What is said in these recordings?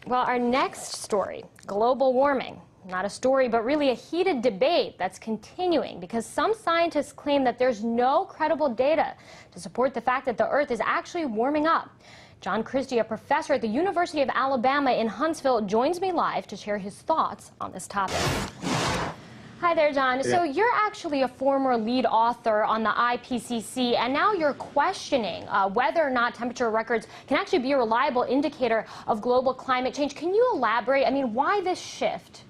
Well, our next story, global warming. Not a story, but really a heated debate that's continuing because some scientists claim that there's no credible data to support the fact that the Earth is actually warming up. John Christy, a professor at the University of Alabama in Huntsville, joins me live to share his thoughts on this topic. Hi there, John. So you're actually a former lead author on the IPCC, and now you're questioning whether or not temperature records can actually be a reliable indicator of global climate change. Can you elaborate? I mean, why this shift?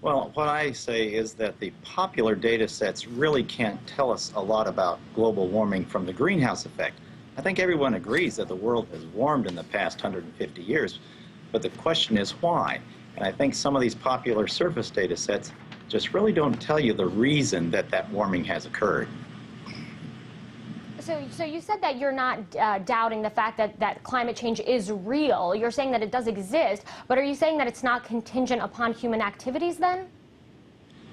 Well, what I say is that the popular data sets really can't tell us a lot about global warming from the greenhouse effect. I think everyone agrees that the world has warmed in the past 150 years, but the question is why? And I think some of these popular surface data sets just really don't tell you the reason that that warming has occurred. So you said that you're not doubting the fact that climate change is real. You're saying that it does exist, but are you saying that it's not contingent upon human activities then?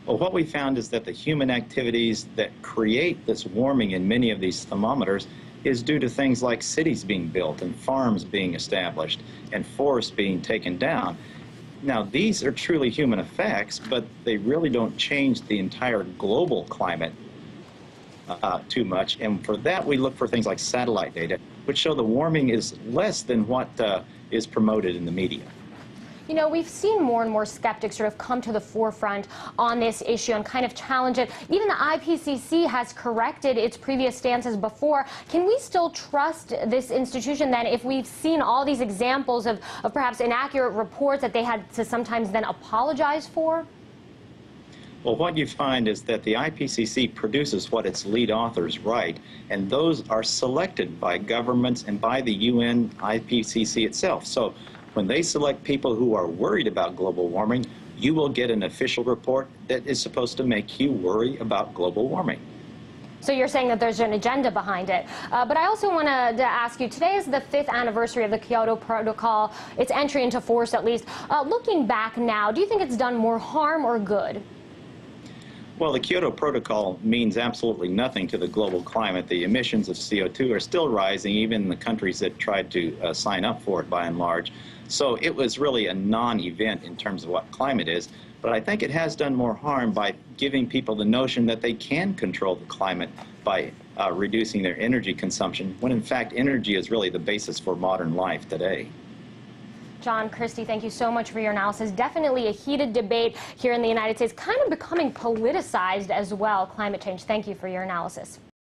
Well, what we found is that the human activities that create this warming in many of these thermometers is due to things like cities being built and farms being established and forests being taken down. Now, these are truly human effects, but they really don't change the entire global climate too much. And for that, we look for things like satellite data, which show the warming is less than what is promoted in the media. You know, we've seen more and more skeptics sort of come to the forefront on this issue and kind of challenge it. Even the IPCC has corrected its previous stances before. Can we still trust this institution then if we've seen all these examples of perhaps inaccurate reports that they had to sometimes then apologize for? Well, what you find is that the IPCC produces what its lead authors write, and those are selected by governments and by the UN IPCC itself. So when they select people who are worried about global warming, you will get an official report that is supposed to make you worry about global warming. So you're saying that there's an agenda behind it. But I also wanted to ask you, today is the 5th anniversary of the Kyoto Protocol, its entry into force at least. Looking back now, do you think it's done more harm or good? Well, the Kyoto Protocol means absolutely nothing to the global climate. The emissions of CO2 are still rising, even in the countries that tried to sign up for it by and large. So it was really a non-event in terms of what climate is. But I think it has done more harm by giving people the notion that they can control the climate by reducing their energy consumption, when in fact energy is really the basis for modern life today. John Christy, thank you so much for your analysis. Definitely a heated debate here in the United States, kind of becoming politicized as well, climate change. Thank you for your analysis.